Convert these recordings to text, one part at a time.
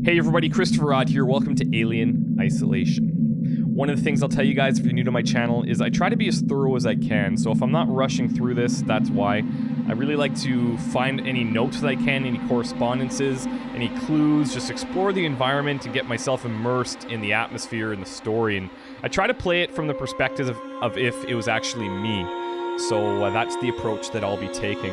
Hey everybody, ChristopherOdd here. Welcome to Alien Isolation. One of the things I'll tell you guys if you're new to my channel is I try to be as thorough as I can, so if I'm not rushing through this, that's why. I really like to find any notes that I can, any correspondences, any clues, just explore the environment and get myself immersed in the atmosphere and the story, and I try to play it from the perspective of if it was actually me. So that's the approach that I'll be taking.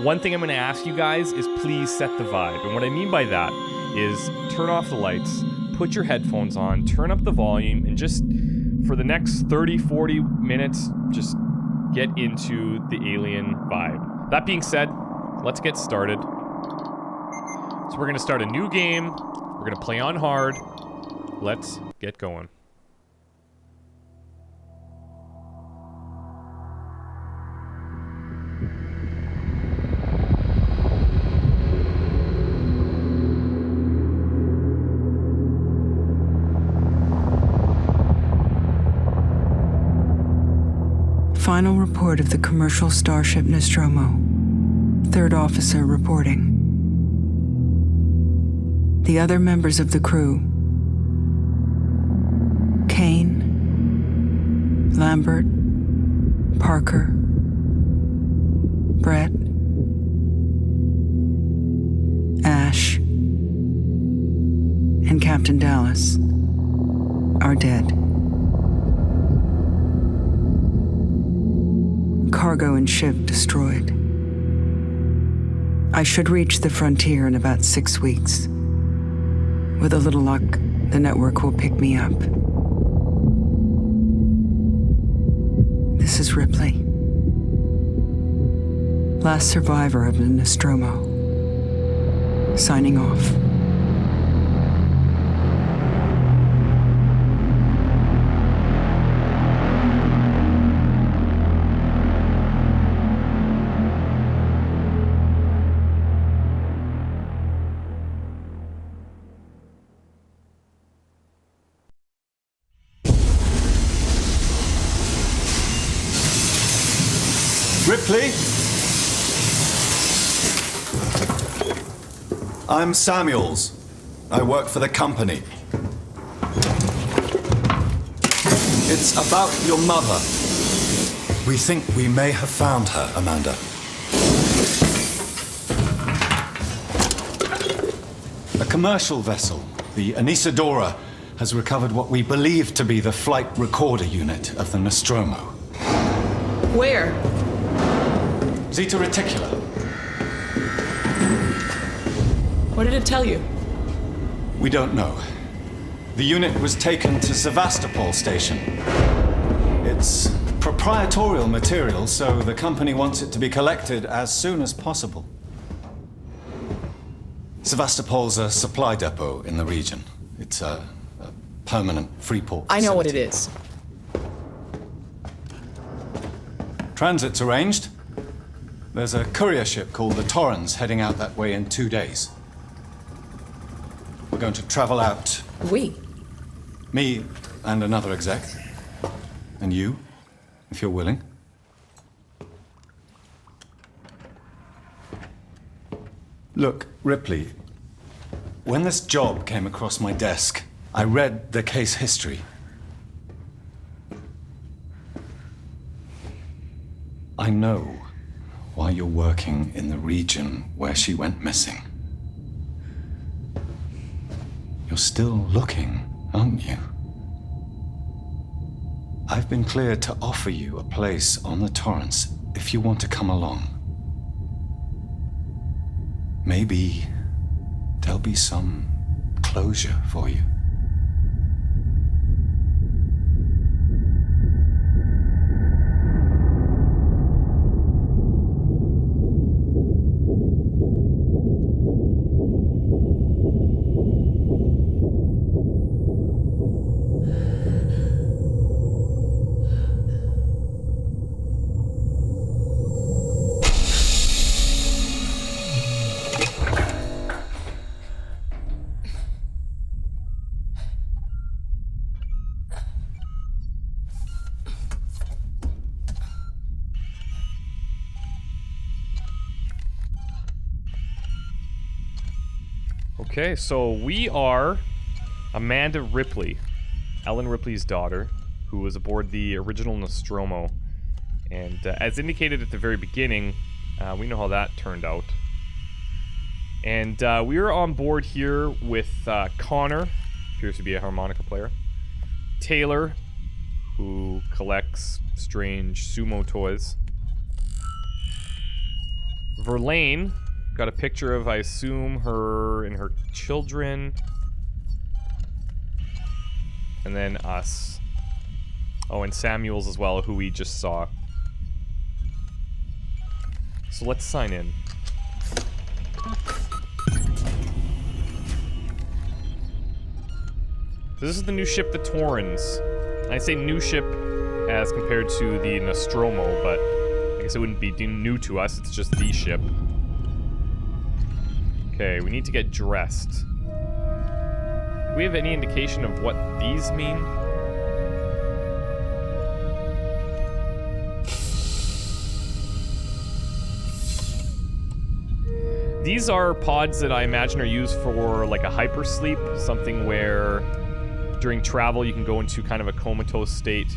One thing I'm going to ask you guys is please set the vibe, and what I mean by that is turn off the lights, put your headphones on, turn up the volume, and just for the next 30-40 minutes, just get into the alien vibe. That being said, let's get started. So we're going to start a new game. We're going to play on hard. Let's get going. Final report of the commercial starship Nostromo. Third officer reporting. The other members of the crew: Kane, Lambert, Parker, Brett, Ash, and Captain Dallas are dead. Cargo and ship destroyed. I should reach the frontier in about 6 weeks. With a little luck, the network will pick me up. This is Ripley, last survivor of the Nostromo, signing off. Ripley? I'm Samuels. I work for the company. It's about your mother. We think we may have found her, Amanda. A commercial vessel, the Anisadora, has recovered what we believe to be the flight recorder unit of the Nostromo. Where? Zeta Reticula. What did it tell you? We don't know. The unit was taken to Sevastopol Station. It's proprietorial material, so the company wants it to be collected as soon as possible. Sevastopol's a supply depot in the region. It's a permanent free port I know what it facility. is. Transit's arranged. There's a courier ship called the Torrens heading out that way in 2 days. We're going to travel out. We? Me and another exec. And you, if you're willing. Look, Ripley, when this job came across my desk, I read the case history. I know why you're working in the region where she went missing. You're still looking, aren't you? I've been cleared to offer you a place on the Torrens if you want to come along. Maybe there'll be some closure for you. Okay, so we are Amanda Ripley, Ellen Ripley's daughter, who was aboard the original Nostromo. And as indicated at the very beginning, we know how that turned out. And we are on board here with Connor, appears to be a harmonica player, Taylor, who collects strange sumo toys, Verlaine, got a picture of, I assume, her and her children, and then us. Oh, and Samuels as well, who we just saw. So let's sign in. This is the new ship, the Torrens. I say new ship as compared to the Nostromo, but I guess it wouldn't be new to us, it's just the ship. Okay, we need to get dressed. Do we have any indication of what these mean? These are pods that I imagine are used for like a hypersleep, something where during travel you can go into kind of a comatose state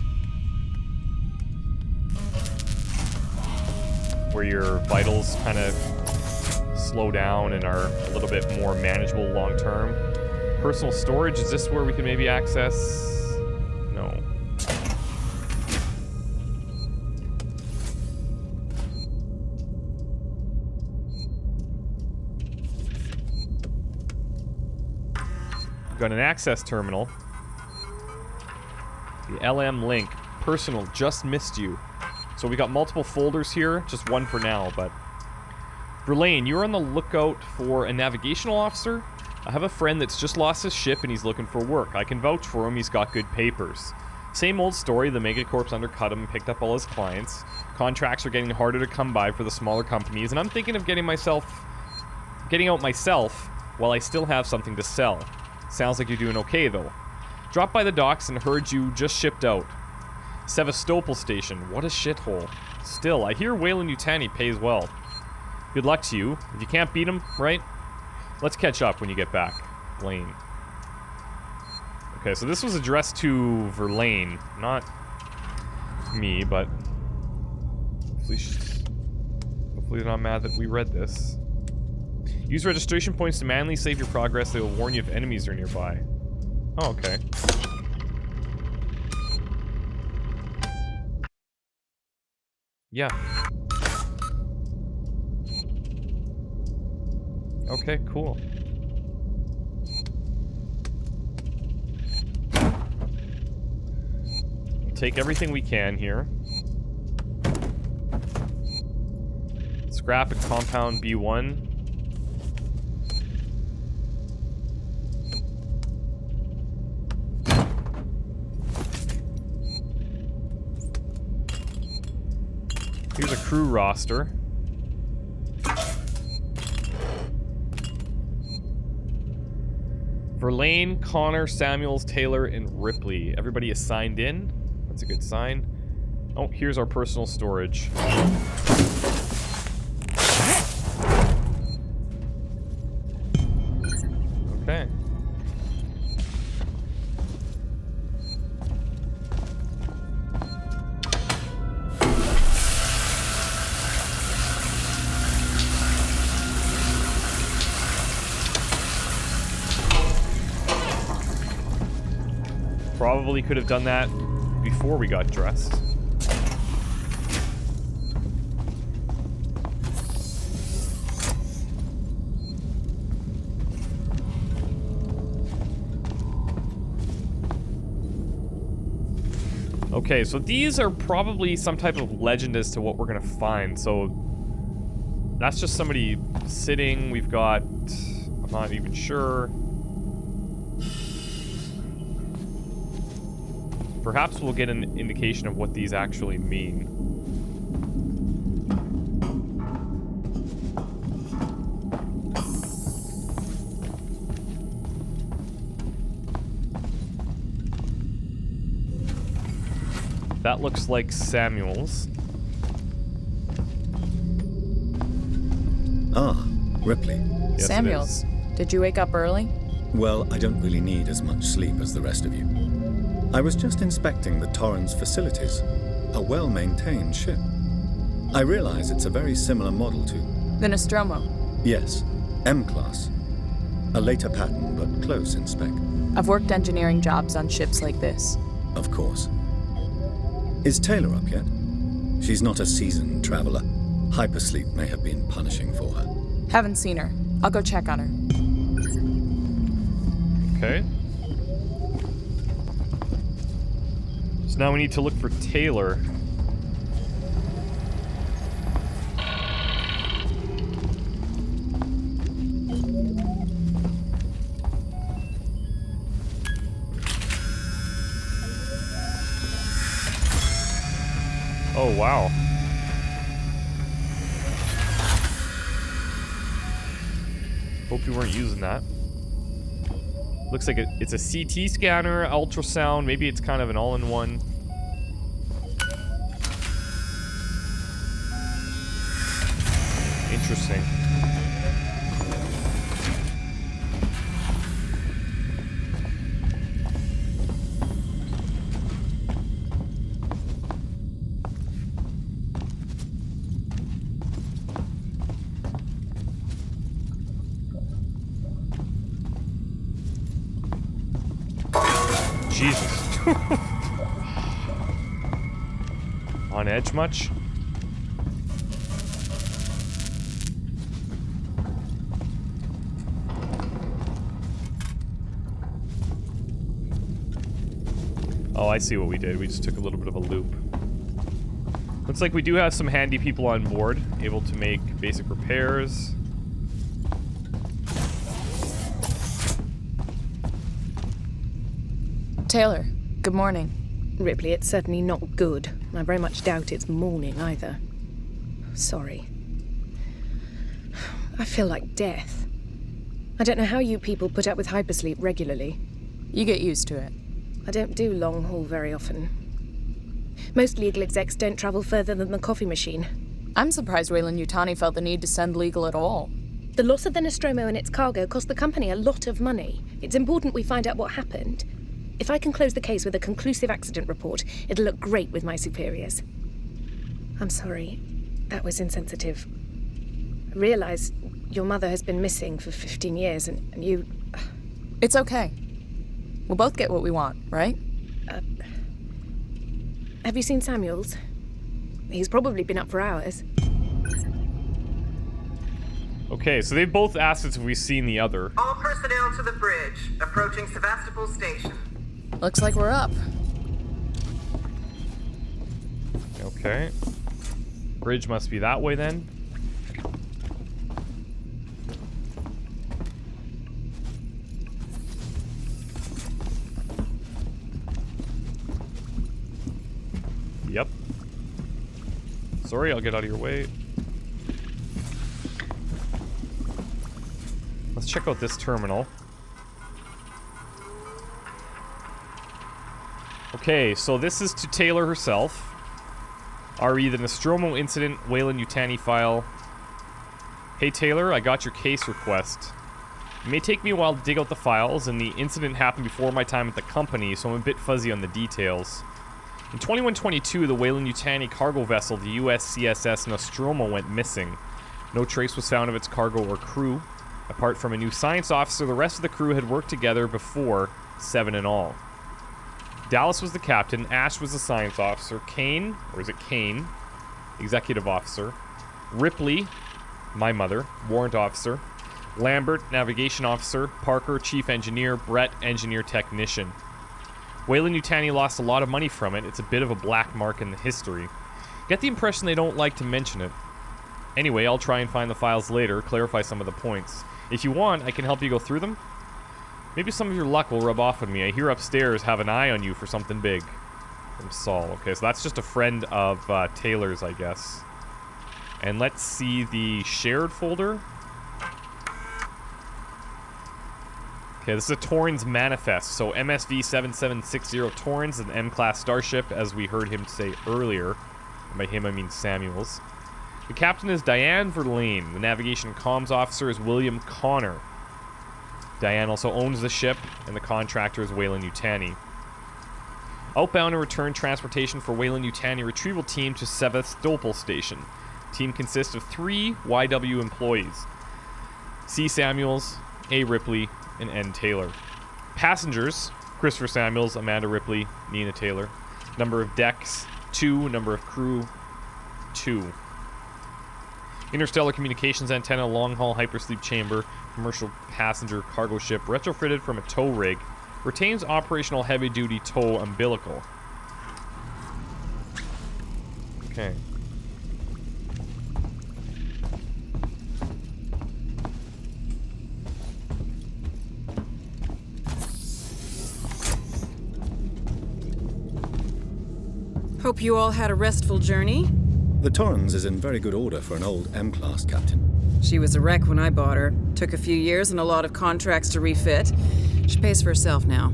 where your vitals kind of slow down and are a little bit more manageable long term. Personal storage, is this where we can maybe access? No. Got an access terminal. The LM link. Personal, just missed you. So we got multiple folders here, just one for now, but... Verlaine, you're on the lookout for a navigational officer? I have a friend that's just lost his ship and he's looking for work. I can vouch for him, he's got good papers. Same old story, the Megacorps undercut him and picked up all his clients. Contracts are getting harder to come by for the smaller companies, and I'm thinking of getting out myself while I still have something to sell. Sounds like you're doing okay, though. Dropped by the docks and heard you just shipped out. Sevastopol Station, what a shithole. Still, I hear Weyland-Yutani pays well. Good luck to you. If you can't beat him, right? Let's catch up when you get back. Blaine. Okay, so this was addressed to Verlaine, not me, but hopefully they're not mad that we read this. Use registration points to manually save your progress. They will warn you if enemies are nearby. Oh, okay. Yeah. Okay, cool. We'll take everything we can here. Scrap and compound B1. Here's a crew roster. Verlaine, Connor, Samuels, Taylor, and Ripley. Everybody is signed in. That's a good sign. Oh, here's our personal storage. Okay. Probably could have done that before we got dressed. Okay, so these are probably some type of legend as to what we're gonna find. So that's just somebody sitting. We've got, I'm not even sure. Perhaps we'll get an indication of what these actually mean. That looks like Samuels. Ah, Ripley. Yes, Samuels, Did you wake up early? Well, I don't really need as much sleep as the rest of you. I was just inspecting the Torrens facilities. A well-maintained ship. I realize it's a very similar model to... The Nostromo. Yes, M-Class. A later pattern, but close in spec. I've worked engineering jobs on ships like this. Of course. Is Taylor up yet? She's not a seasoned traveler. Hypersleep may have been punishing for her. Haven't seen her. I'll go check on her. Okay. So now we need to look for Taylor. Oh, wow. Hope you weren't using that. Looks like it's a CT scanner, ultrasound, maybe it's kind of an all-in-one. Interesting. Jesus. On edge much? Oh, I see what we did. We just took a little bit of a loop. Looks like we do have some handy people on board, able to make basic repairs. Taylor, good morning. Ripley, it's certainly not good. I very much doubt it's morning either. Sorry. I feel like death. I don't know how you people put up with hypersleep regularly. You get used to it. I don't do long haul very often. Most legal execs don't travel further than the coffee machine. I'm surprised Weyland-Yutani felt the need to send legal at all. The loss of the Nostromo and its cargo cost the company a lot of money. It's important we find out what happened. If I can close the case with a conclusive accident report, it'll look great with my superiors. I'm sorry. That was insensitive. I realize your mother has been missing for 15 years and you... It's okay. We'll both get what we want, right? Have you seen Samuels? He's probably been up for hours. Okay, so they've both asked us if we've seen the other. All personnel to the bridge, approaching Sevastopol Station. Looks like we're up. Okay. Bridge must be that way then. Yep. Sorry, I'll get out of your way. Let's check out this terminal. Okay, so this is to Taylor herself. RE, the Nostromo incident, Weyland-Yutani file. Hey Taylor, I got your case request. It may take me a while to dig out the files, and the incident happened before my time at the company, so I'm a bit fuzzy on the details. In 2122, the Weyland-Yutani cargo vessel, the USCSS Nostromo, went missing. No trace was found of its cargo or crew. Apart from a new science officer, the rest of the crew had worked together before, 7 in all. Dallas was the captain, Ash was the science officer, Kane, or is it Kane, executive officer, Ripley, my mother, warrant officer, Lambert, navigation officer, Parker, chief engineer, Brett, engineer technician. Weyland-Yutani lost a lot of money from it. It's a bit of a black mark in the history. Get the impression they don't like to mention it. Anyway, I'll try and find the files later, clarify some of the points. If you want, I can help you go through them. Maybe some of your luck will rub off on me. I hear upstairs have an eye on you for something big. From Saul. Okay, so that's just a friend of Taylor's, I guess. And let's see the shared folder. Okay, this is a Torrens manifest. So MSV 7760 Torrens, an M-class starship, as we heard him say earlier. And by him, I mean Samuels. The captain is Diane Verlaine. The navigation comms officer is William Connor. Diane also owns the ship, and the contractor is Weyland-Yutani. Outbound and return transportation for Weyland-Yutani retrieval team to Sevastopol Station. Team consists of 3 YW employees: C. Samuels, A. Ripley, and N. Taylor. Passengers: Christopher Samuels, Amanda Ripley, Nina Taylor. Number of decks: 2. Number of crew: 2. Interstellar communications antenna, long-haul hypersleep chamber, commercial passenger cargo ship, retrofitted from a tow rig, retains operational heavy-duty tow umbilical. Okay. Hope you all had a restful journey. The Torrens is in very good order for an old M-class, Captain. She was a wreck when I bought her. Took a few years and a lot of contracts to refit. She pays for herself now.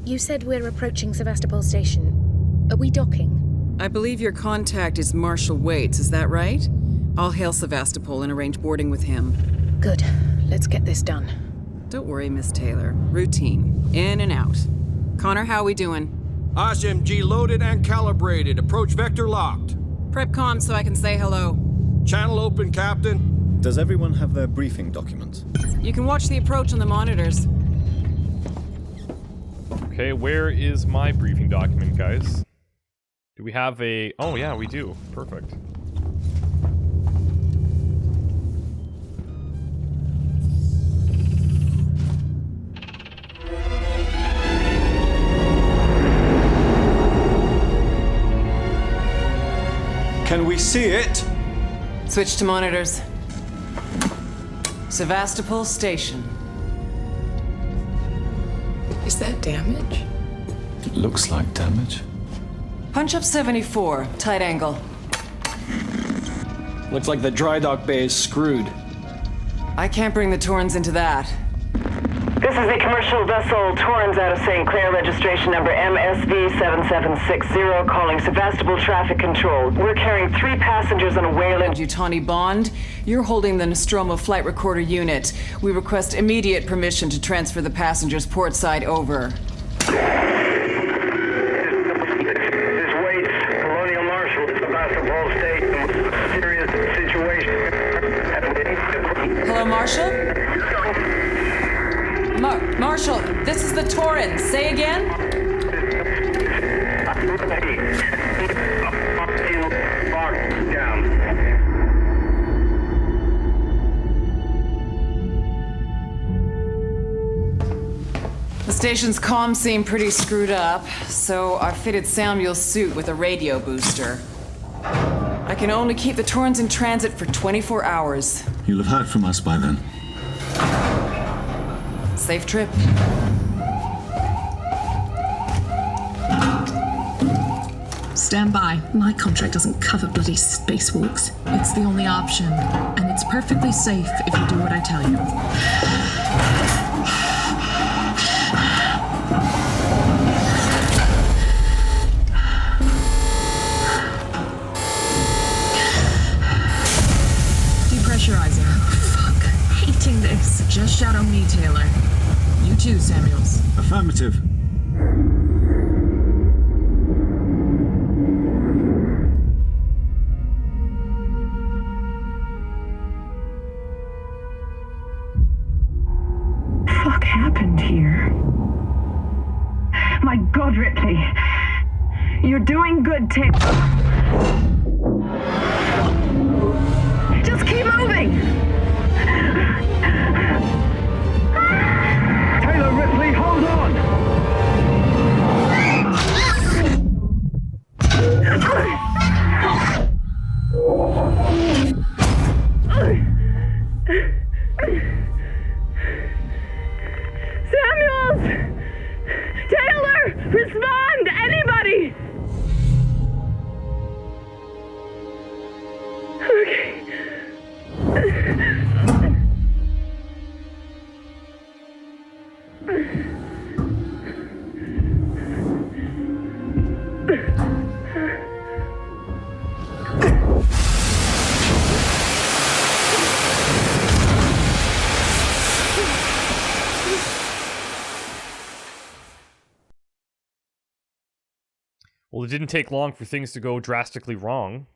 You said we're approaching Sevastopol Station. Are we docking? I believe your contact is Marshal Waits, is that right? I'll hail Sevastopol and arrange boarding with him. Good. Let's get this done. Don't worry, Miss Taylor. Routine. In and out. Connor, how we doing? SMG loaded and calibrated. Approach vector locked. Prep comm so I can say hello. Channel open, Captain. Does everyone have their briefing documents? You can watch the approach on the monitors. Okay, where is my briefing document, guys? Do we have a... Oh, yeah, we do. Perfect. Can we see it? Switch to monitors. Sevastopol Station. Is that damage? It looks like damage. Punch up 74, tight angle. Looks like the dry dock bay is screwed. I can't bring the Torrens into that. This is the commercial vessel Torrens out of St. Clair, registration number MSV7760, calling Sevastopol Traffic Control. We're carrying 3 passengers on a Weyland-Yutani Bond. You're holding the Nostromo flight recorder unit. We request immediate permission to transfer the passengers port side over. This is Waits, Colonial Marshal, Sevastopol Station. Serious situation. Hello, Marshal? Marshal, this is the Torrens. Say again? The station's comms seem pretty screwed up, so I fitted Samuel's suit with a radio booster. I can only keep the Torrens in transit for 24 hours. You'll have heard from us by then. Safe trip. Stand by. My contract doesn't cover bloody spacewalks. It's the only option, and it's perfectly safe if you do what I tell you. Depressurizing. Fuck. Hating this. Just shadow me, Taylor. You too, Samuels. Affirmative. Fuck happened here? My God, Ripley. You're doing good, Taylor. Just keep moving! Taylor, Ripley, hold on! Samuels! Taylor! Respond! Anybody! Well, it didn't take long for things to go drastically wrong.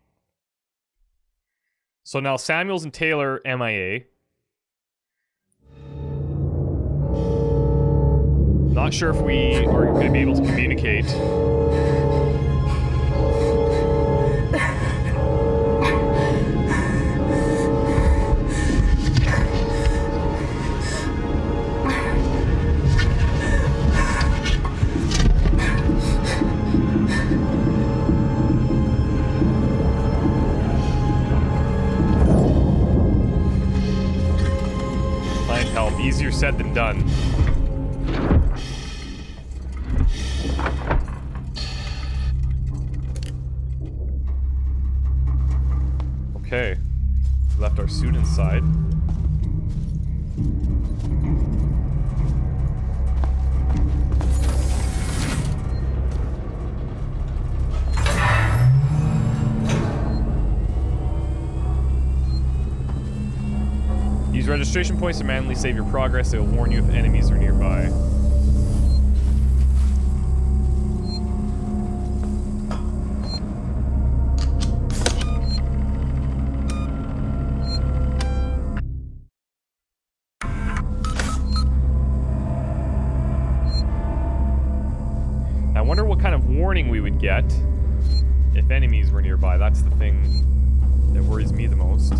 So now Samuels and Taylor MIA. Not sure if we are going to be able to communicate. Find help. Easier said than done. Okay, we left our suit inside. Use registration points to manually save your progress. They will warn you if enemies are nearby. I wonder what kind of warning we would get if enemies were nearby. That's the thing that worries me the most.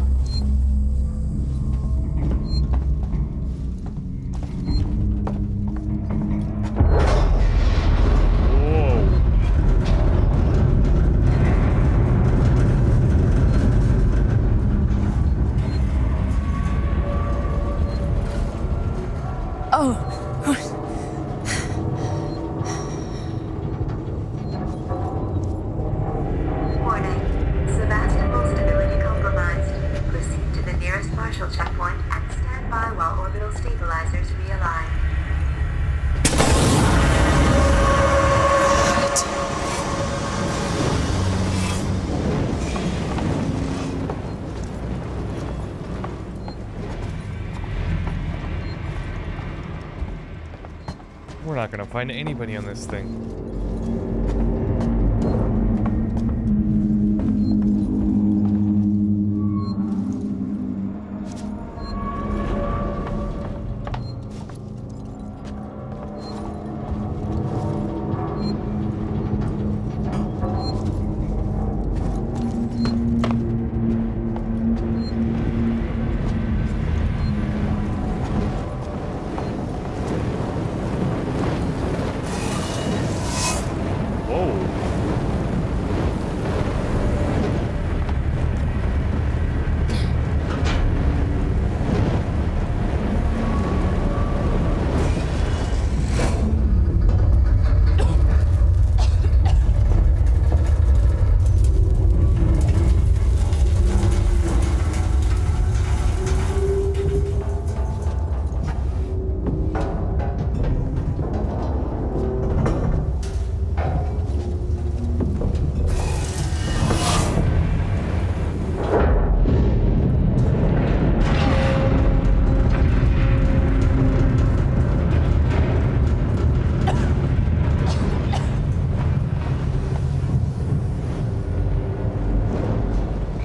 Warning. Sevastopol stability compromised. Proceed to the nearest partial checkpoint and stand by while orbital stabilizers realign. We're not gonna find anybody on this thing.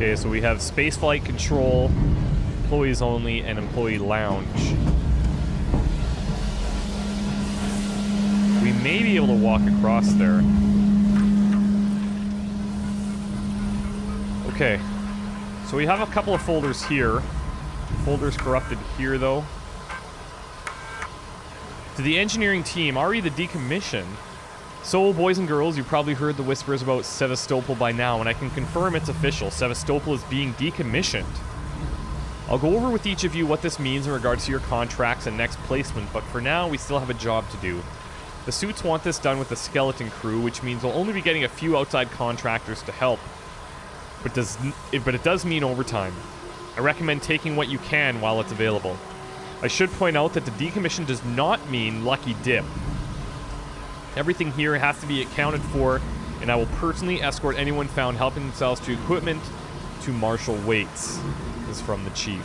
Okay, so we have spaceflight control, employees only, and employee lounge. We may be able to walk across there. Okay, so we have a couple of folders here. Folders corrupted here, though. To the engineering team, are we the decommissioned? So, boys and girls, you probably heard the whispers about Sevastopol by now, and I can confirm it's official. Sevastopol is being decommissioned. I'll go over with each of you what this means in regards to your contracts and next placement, but for now, we still have a job to do. The suits want this done with the skeleton crew, which means we'll only be getting a few outside contractors to help. But it does mean overtime. I recommend taking what you can while it's available. I should point out that the decommission does not mean lucky dip. Everything here has to be accounted for, and I will personally escort anyone found helping themselves to equipment to Marshal Waits. This is from the chief.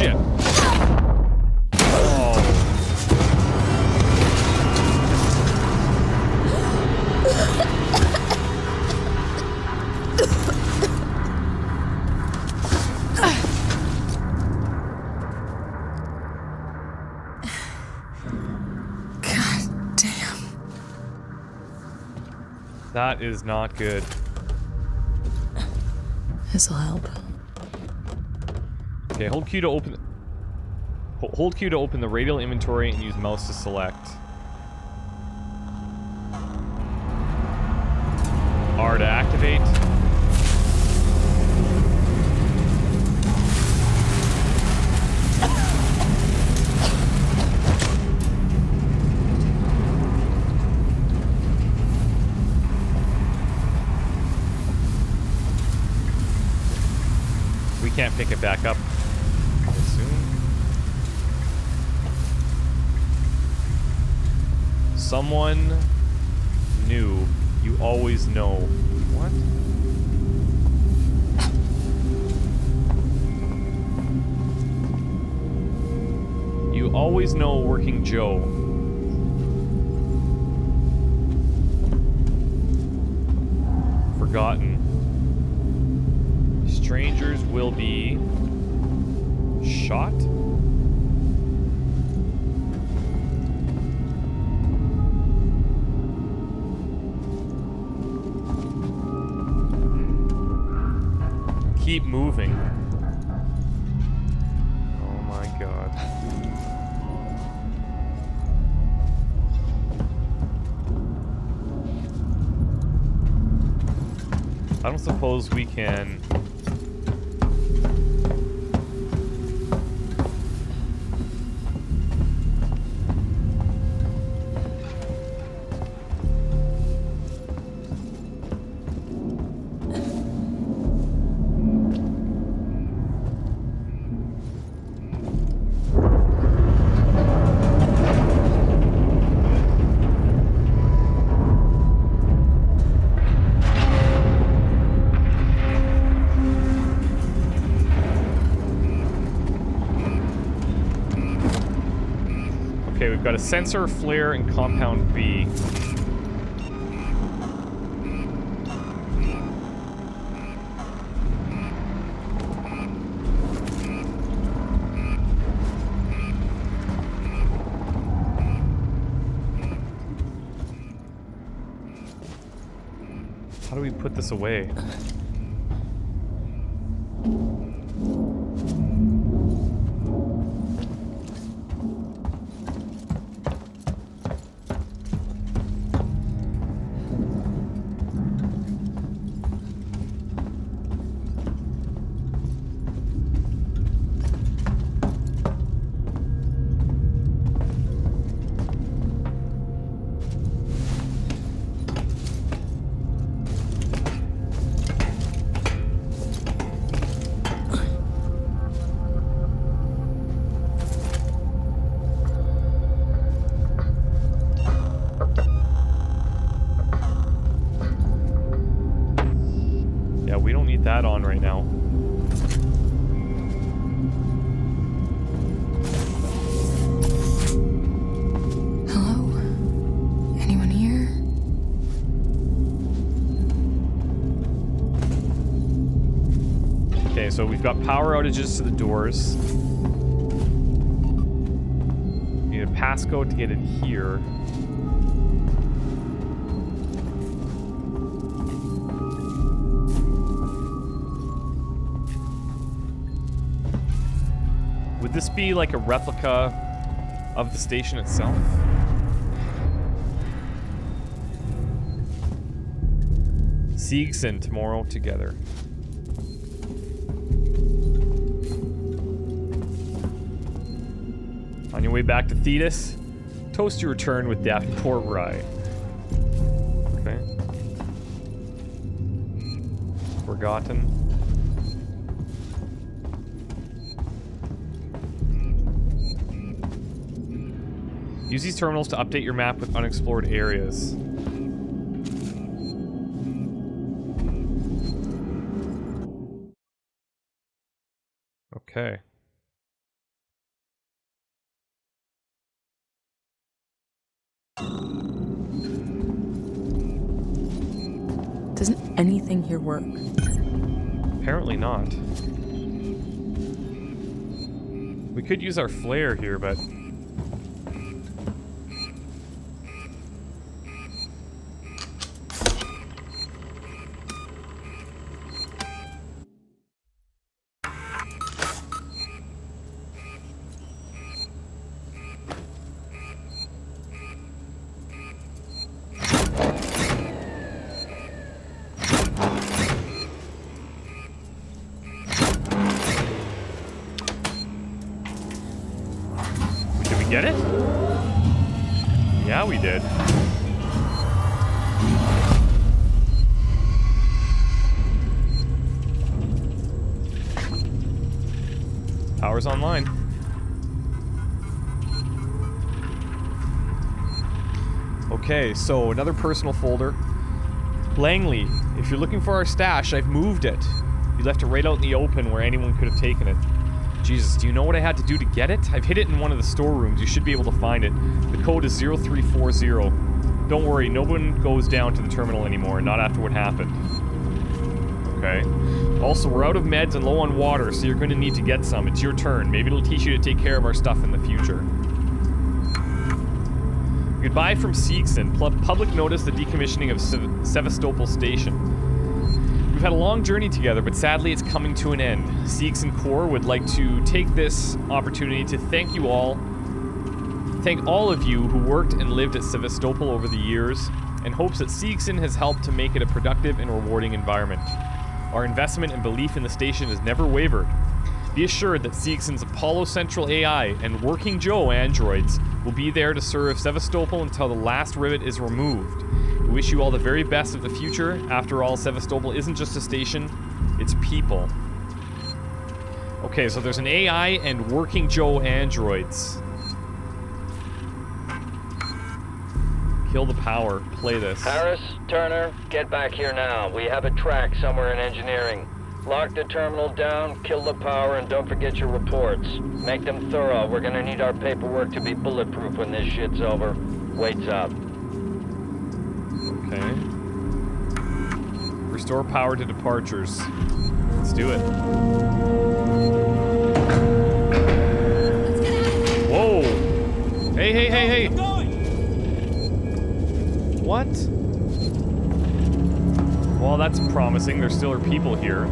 shit. Oh. God damn. That is not good. This'll help. Okay, hold Q to open... Hold Q to open the Radial Inventory and use mouse to select. R to activate. We can't pick it back up, I assume. Someone new. You always know. What? You always know Working Joe. Forgotten. Strangers will be shot? Keep moving. Oh my god. I don't suppose we can... Okay, we've got a sensor, flare, and compound B. How do we put this away? That on right now. Hello? Anyone here? Okay, so we've got power outages to the doors. Need a passcode to get it here. Would this be like a replica of the station itself? Siegs and tomorrow together. On your way back to Thetis, toast your return with Davenport rye. Okay. Forgotten. Use these terminals to update your map with unexplored areas. Okay. Doesn't anything here work? Apparently not. We could use our flare here, but... Get it? Yeah, we did. Power's online. Okay, so another personal folder. Langley, if you're looking for our stash, I've moved it. You left it right out in the open where anyone could have taken it. Jesus, do you know what I had to do to get it? I've hid it in one of the storerooms. You should be able to find it. The code is 0340. Don't worry, no one goes down to the terminal anymore, not after what happened. Okay. Also, we're out of meds and low on water, so you're going to need to get some. It's your turn. Maybe it'll teach you to take care of our stuff in the future. Goodbye from Seegson. Public notice the decommissioning of Sevastopol Station. We've had a long journey together, but sadly it's coming to an end. Seegson Corps would like to take this opportunity to thank all of you who worked and lived at Sevastopol over the years, and hopes that Seegson has helped to make it a productive and rewarding environment. Our investment and belief in the station has never wavered. Be assured that Seegson's Apollo Central AI and Working Joe androids will be there to serve Sevastopol until the last rivet is removed. We wish you all the very best of the future. After all, Sevastopol isn't just a station, it's people. Okay, so there's an AI and Working Joe androids. Kill the power. Play this. Harris, Turner, get back here now. We have a track somewhere in engineering. Lock the terminal down, kill the power, and don't forget your reports. Make them thorough. We're gonna need our paperwork to be bulletproof when this shit's over. Waits up. Okay. Restore power to departures. Let's do it. Whoa! Hey, hey, hey, hey! What? Well, that's promising. There still are people here.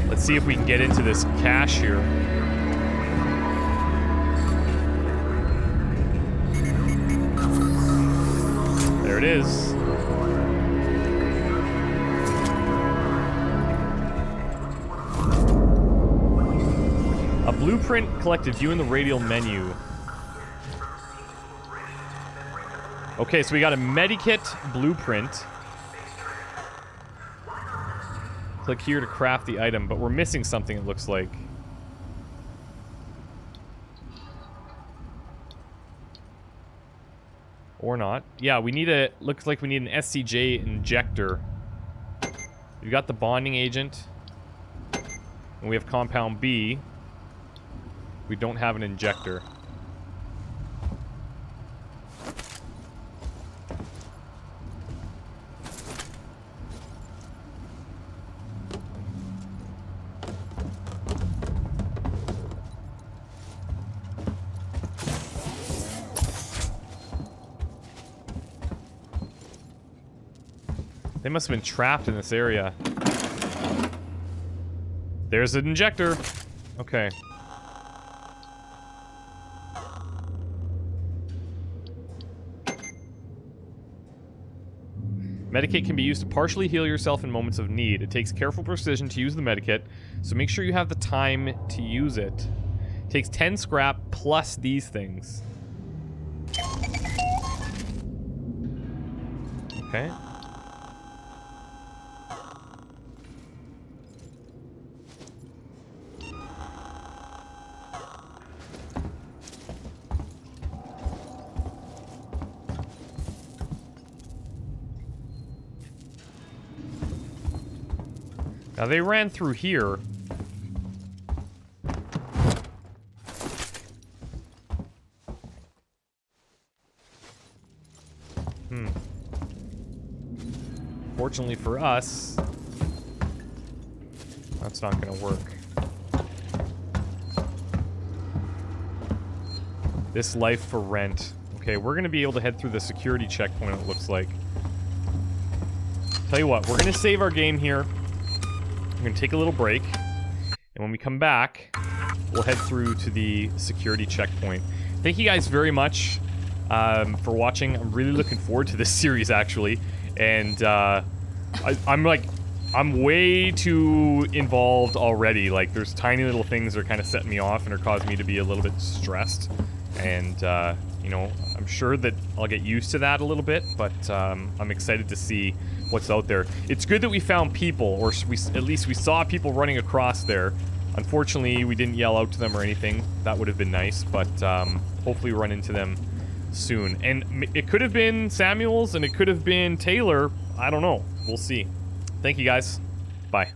Let's see if we can get into this cache here. There it is. A blueprint collected. View in the radial menu. Okay, so we got a Medikit Blueprint. Click here to craft the item, but we're missing something, it looks like. Or not. Yeah, we need a... Looks like we need an SCJ injector. We've got the bonding agent. And we have compound B. We don't have an injector. They must have been trapped in this area. There's an injector. Okay. Medikit can be used to partially heal yourself in moments of need. It takes careful precision to use the Medikit, so make sure you have the time to use it. It takes 10 scrap plus these things. Okay. Now, they ran through here. Fortunately for us, that's not going to work. This life for rent. Okay, we're going to be able to head through the security checkpoint, it looks like. Tell you what, we're going to save our game here. We're going to take a little break. And when we come back, we'll head through to the security checkpoint. Thank you guys very much for watching. I'm really looking forward to this series, actually. And I'm way too involved already. Like, there's tiny little things that are kind of setting me off and are causing me to be a little bit stressed. And, you know, I'm sure that I'll get used to that a little bit, but I'm excited to see what's out there. It's good that we found people, or at least we saw people running across there. Unfortunately, we didn't yell out to them or anything. That would have been nice, but hopefully run into them soon. And it could have been Samuels, and it could have been Taylor. I don't know. We'll see. Thank you, guys. Bye.